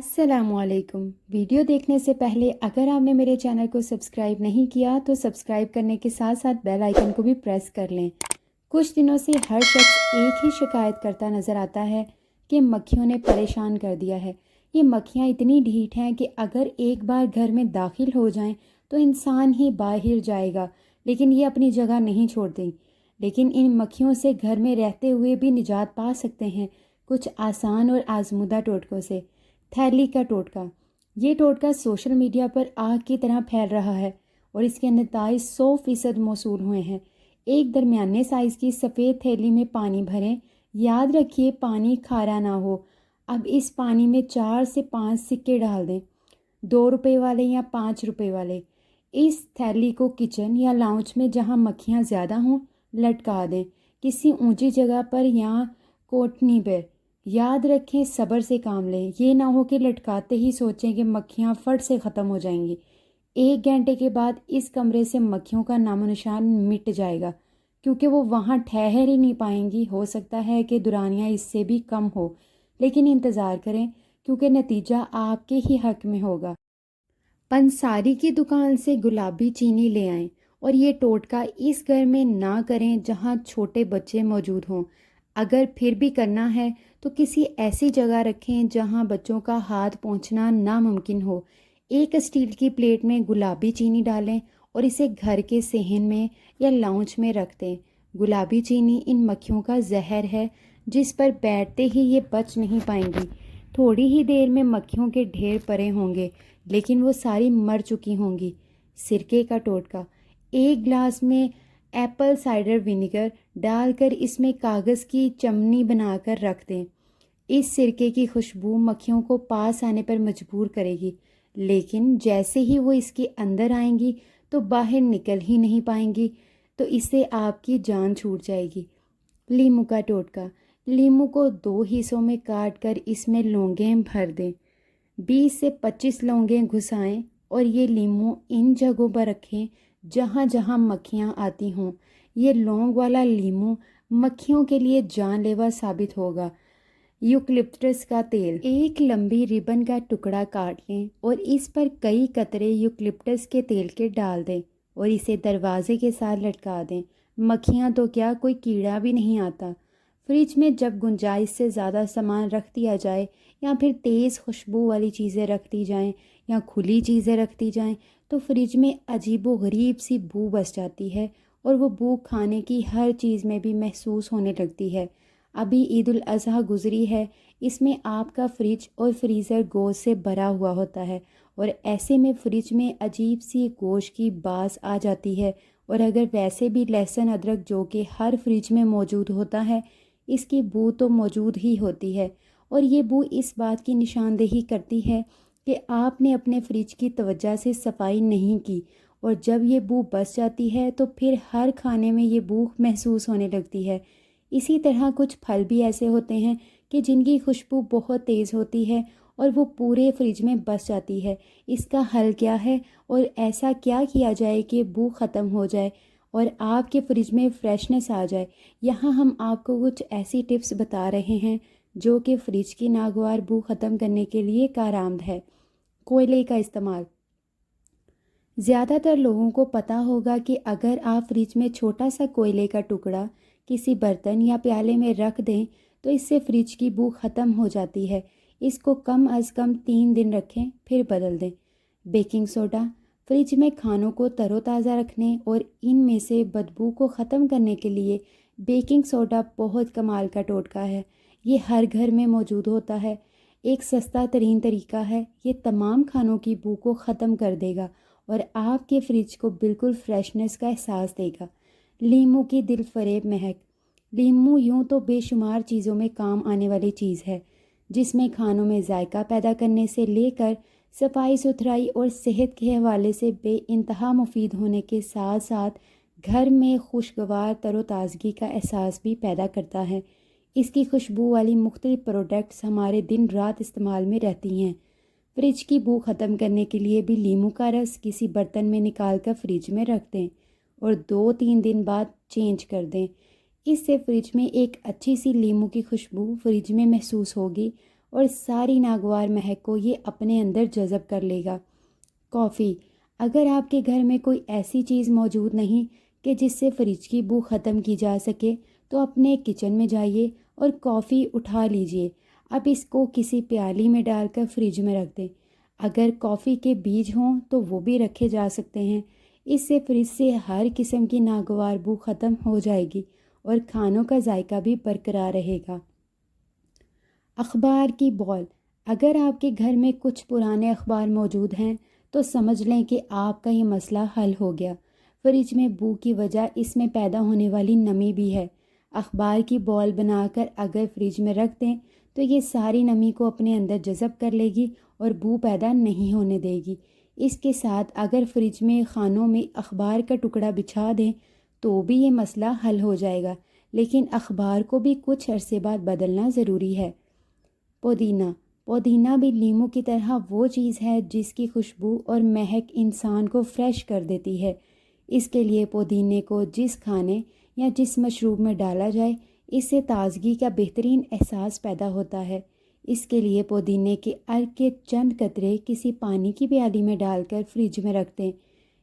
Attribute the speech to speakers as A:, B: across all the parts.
A: अस्सलाम वालेकुम। वीडियो देखने से पहले अगर आपने मेरे चैनल को सब्सक्राइब नहीं किया तो सब्सक्राइब करने के साथ साथ बेल आइकन को भी प्रेस कर लें। कुछ दिनों से हर शख्स एक ही शिकायत करता नज़र आता है कि मक्खियों ने परेशान कर दिया है। ये मक्खियाँ इतनी ढीठ हैं कि अगर एक बार घर में दाखिल हो जाएं तो इंसान ही बाहर जाएगा, लेकिन ये अपनी जगह नहीं छोड़ती। लेकिन इन मक्खियों से घर में रहते हुए भी निजात पा सकते हैं कुछ आसान और आजमूदा टोटकों से। थैली का टोटका। ये टोटका सोशल मीडिया पर आग की तरह फैल रहा है और इसके नताइज 100% मौसूल हुए हैं। एक दरमियाने साइज़ की सफ़ेद थैली में पानी भरें। याद रखिए पानी खारा ना हो। अब इस पानी में 4 से 5 सिक्के डाल दें, 2 रुपए वाले या 5 रुपए वाले। इस थैली को किचन या लाउंज में जहाँ मक्खियाँ ज़्यादा हों लटका दें, किसी ऊंची जगह पर या कोटनी पर। याद रखें सब्र से काम लें, ये ना हो कि लटकाते ही सोचें कि मक्खियाँ फट से ख़त्म हो जाएंगी। 1 घंटे के बाद इस कमरे से मक्खियों का नामो निशान मिट जाएगा, क्योंकि वो वहाँ ठहर ही नहीं पाएंगी। हो सकता है कि दुरानियाँ इससे भी कम हो, लेकिन इंतज़ार करें क्योंकि नतीजा आपके ही हक में होगा। पंसारी की दुकान से गुलाबी चीनी ले आएं और ये टोटका इस घर में ना करें जहाँ छोटे बच्चे मौजूद हों। अगर फिर भी करना है तो किसी ऐसी जगह रखें जहाँ बच्चों का हाथ पहुँचना नामुमकिन हो। एक स्टील की प्लेट में गुलाबी चीनी डालें और इसे घर के सेहन में या लाउंज में रख दें। गुलाबी चीनी इन मक्खियों का जहर है जिस पर बैठते ही ये बच नहीं पाएंगी। थोड़ी ही देर में मक्खियों के ढेर पड़े होंगे, लेकिन वो सारी मर चुकी होंगी। सिरके का टोटका। 1 गिलास में एप्पल साइडर विनेगर डालकर इसमें कागज़ की चमनी बनाकर रख दें। इस सिरके की खुशबू मक्खियों को पास आने पर मजबूर करेगी, लेकिन जैसे ही वो इसके अंदर आएंगी तो बाहर निकल ही नहीं पाएंगी, तो इससे आपकी जान छूट जाएगी। लीमू का टोटका। लीमू को 2 हिस्सों में काट कर इसमें लौंगें भर दें। 20 से 25 लौंगें घुसाएं और ये लीमू इन जगहों पर रखें जहाँ जहाँ मक्खियाँ आती हों। ये लौंग वाला लीमू मक्खियों के लिए जानलेवा साबित होगा। यूकलिप्टस का तेल। एक लंबी रिबन का टुकड़ा काट लें और इस पर कई कतरे यूकलिप्टस के तेल के डाल दें और इसे दरवाजे के साथ लटका दें। मक्खियाँ तो क्या, कोई कीड़ा भी नहीं आता। फ्रिज में जब गुंजाइश से ज़्यादा सामान रख दिया जाए या फिर तेज़ खुशबू वाली चीज़ें रख दी जाएं या खुली चीज़ें रख दी जाएं तो फ्रिज में अजीबो गरीब सी बू बस जाती है और वो बू खाने की हर चीज़ में भी महसूस होने लगती है। अभी ईद उल अज़हा गुज़री है, इसमें आपका फ्रिज और फ्रीज़र गोश्त से भरा हुआ होता है और ऐसे में फ्रिज में अजीब सी गोश्त की बास आ जाती है। और अगर वैसे भी लहसुन अदरक जो कि हर फ्रिज में मौजूद होता है, इसकी बू तो मौजूद ही होती है और ये बू इस बात की निशानदेही करती है कि आपने अपने फ्रिज की तवज्जो से सफाई नहीं की। और जब ये बू बस जाती है तो फिर हर खाने में ये बू महसूस होने लगती है। इसी तरह कुछ फल भी ऐसे होते हैं कि जिनकी खुशबू बहुत तेज़ होती है और वो पूरे फ्रिज में बस जाती है। इसका हल क्या है और ऐसा क्या किया जाए कि बू ख़त्म हो जाए और आपके फ्रिज में फ्रेशनेस आ जाए? यहाँ हम आपको कुछ ऐसी टिप्स बता रहे हैं जो कि फ्रिज की नागवार बू ख़त्म करने के लिए कारआमद है। कोयले का इस्तेमाल। ज़्यादातर लोगों को पता होगा कि अगर आप फ्रिज में छोटा सा कोयले का टुकड़ा किसी बर्तन या प्याले में रख दें तो इससे फ्रिज की बू ख़त्म हो जाती है। इसको कम अज़ कम 3 दिन रखें फिर बदल दें। Baking soda. फ्रिज में खानों को तरोताज़ा रखने और इनमें से बदबू को ख़त्म करने के लिए बेकिंग सोडा बहुत कमाल का टोटका है। ये हर घर में मौजूद होता है। एक सस्ता तरीन तरीका है, ये तमाम खानों की बू को ख़त्म कर देगा और आपके फ्रिज को बिल्कुल फ्रेशनेस का एहसास देगा। लीमू की दिलफरेब महक। लीमू यूँ तो बेशुमार चीज़ों में काम आने वाली चीज़ है, जिसमें खानों में जायका पैदा करने से लेकर सफाई सुथराई और सेहत के हवाले से बेइंतहा मुफीद होने के साथ साथ घर में खुशगवार तरोताज़गी का एहसास भी पैदा करता है। इसकी खुशबू वाली मुख्तलिफ प्रोडक्ट्स हमारे दिन रात इस्तेमाल में रहती हैं। फ्रिज की बू ख़त्म करने के लिए भी लीमू का रस किसी बर्तन में निकाल कर फ्रिज में रख दें और 2-3 दिन बाद चेंज कर दें। इससे फ्रिज में एक अच्छी सी लीमू की खुशबू फ्रिज में महसूस होगी اور ساری ناگوار مہک کو یہ اپنے اندر جذب کر لے گا۔ کافی، اگر آپ کے گھر میں کوئی ایسی چیز موجود نہیں کہ جس سے فریج کی بو ختم کی جا سکے تو اپنے کچن میں جائیے اور کافی اٹھا لیجئے۔ اب اس کو کسی پیالی میں ڈال کر فریج میں رکھ دیں۔ اگر کافی کے بیج ہوں تو وہ بھی رکھے جا سکتے ہیں۔ اس سے فریج سے ہر قسم کی ناگوار بو ختم ہو جائے گی اور کھانوں کا ذائقہ بھی برقرار رہے گا۔ اخبار کی بال، اگر آپ کے گھر میں کچھ پرانے اخبار موجود ہیں تو سمجھ لیں کہ آپ کا یہ مسئلہ حل ہو گیا۔ فریج میں بو کی وجہ اس میں پیدا ہونے والی نمی بھی ہے۔ اخبار کی بال بنا کر اگر فریج میں رکھ دیں تو یہ ساری نمی کو اپنے اندر جذب کر لے گی اور بو پیدا نہیں ہونے دے گی۔ اس کے ساتھ اگر فریج میں خانوں میں اخبار کا ٹکڑا بچھا دیں تو بھی یہ مسئلہ حل ہو جائے گا، لیکن اخبار کو بھی کچھ عرصے بعد بدلنا ضروری ہے۔ پودینہ بھی لیموں کی طرح وہ چیز ہے جس کی خوشبو اور مہک انسان کو فریش کر دیتی ہے۔ اس کے لیے پودینے کو جس کھانے یا جس مشروب میں ڈالا جائے اس سے تازگی کا بہترین احساس پیدا ہوتا ہے۔ اس کے لیے پودینے کے عرق کے چند قطرے کسی پانی کی پیالی میں ڈال کر فریج میں رکھ دیں۔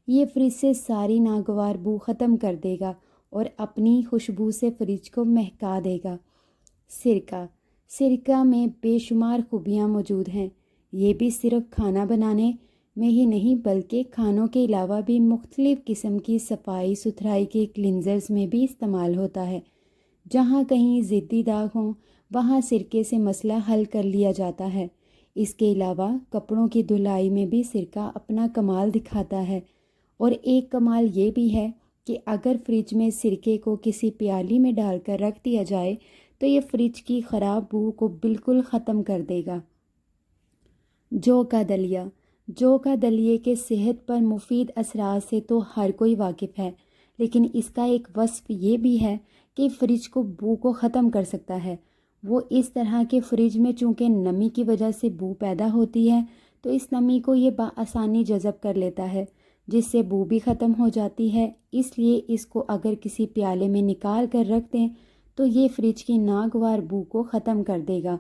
A: یہ فریج سے ساری ناگوار بو ختم کر دے گا اور اپنی خوشبو سے فریج کو مہکا دے گا۔ سرکہ میں بے شمار خوبیاں موجود ہیں۔ یہ بھی صرف کھانا بنانے میں ہی نہیں بلکہ کھانوں کے علاوہ بھی مختلف قسم کی صفائی ستھرائی کے کلینزرز میں بھی استعمال ہوتا ہے۔ جہاں کہیں ضدی داغ ہوں وہاں سرکے سے مسئلہ حل کر لیا جاتا ہے۔ اس کے علاوہ کپڑوں کی دھلائی میں بھی سرکہ اپنا کمال دکھاتا ہے۔ اور ایک کمال یہ بھی ہے کہ اگر فریج میں سرکے کو کسی پیالی میں ڈال کر رکھ دیا جائے تو یہ فریج کی خراب بو کو بالکل ختم کر دے گا۔ جو کا دلیے کے صحت پر مفید اثرات سے تو ہر کوئی واقف ہے، لیکن اس کا ایک وصف یہ بھی ہے کہ فریج کو بو کو ختم کر سکتا ہے۔ وہ اس طرح کہ فریج میں چونکہ نمی کی وجہ سے بو پیدا ہوتی ہے تو اس نمی کو یہ بآسانی جذب کر لیتا ہے جس سے بو بھی ختم ہو جاتی ہے۔ اس لیے اس کو اگر کسی پیالے میں نکال کر رکھ دیں تو یہ فریج کی ناگوار بو کو ختم کر دے گا۔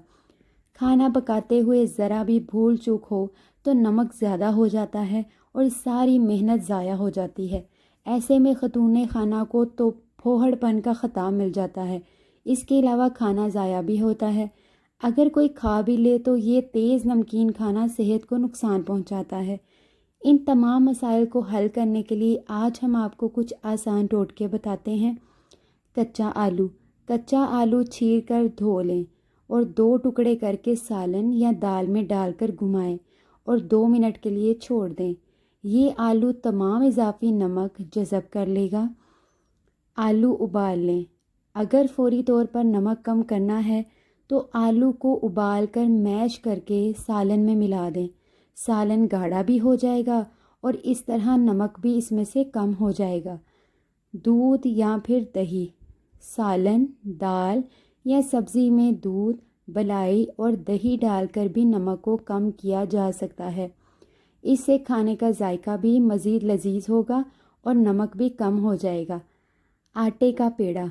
A: کھانا پکاتے ہوئے ذرا بھی بھول چوک ہو تو نمک زیادہ ہو جاتا ہے اور ساری محنت ضائع ہو جاتی ہے۔ ایسے میں خاتون خانہ کو تو پھوہڑ پن کا خطاب مل جاتا ہے۔ اس کے علاوہ کھانا ضائع بھی ہوتا ہے۔ اگر کوئی کھا بھی لے تو یہ تیز نمکین کھانا صحت کو نقصان پہنچاتا ہے۔ ان تمام مسائل کو حل کرنے کے لیے آج ہم آپ کو کچھ آسان ٹوٹکے بتاتے ہیں۔ کچا آلو چیر کر دھو لیں اور 2 ٹکڑے کر کے سالن یا دال میں ڈال کر گھمائیں اور 2 منٹ کے لیے چھوڑ دیں۔ یہ آلو تمام اضافی نمک جذب کر لے گا۔ آلو ابال لیں۔ اگر فوری طور پر نمک کم کرنا ہے تو آلو کو ابال کر میش کر کے سالن میں ملا دیں۔ سالن گاڑھا بھی ہو جائے گا اور اس طرح نمک بھی اس میں سے کم ہو جائے گا۔ دودھ یا پھر دہی، سالن، دال یا سبزی میں دودھ، بلائی اور دہی ڈال کر بھی نمک کو کم کیا جا سکتا ہے۔ اس سے کھانے کا ذائقہ بھی مزید لذیذ ہوگا اور نمک بھی کم ہو جائے گا۔ آٹے کا پیڑا،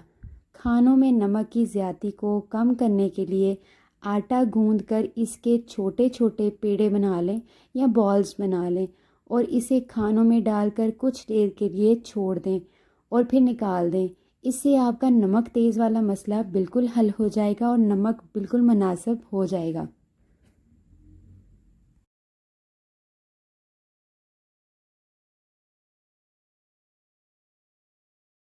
A: کھانوں میں نمک کی زیادتی کو کم کرنے کے لیے آٹا گوندھ کر اس کے چھوٹے چھوٹے پیڑے بنا لیں یا بالز بنا لیں اور اسے کھانوں میں ڈال کر کچھ دیر کے لیے چھوڑ دیں اور پھر نکال دیں۔ اس سے آپ کا نمک تیز والا مسئلہ بالکل حل ہو جائے گا اور نمک بالکل مناسب ہو جائے گا۔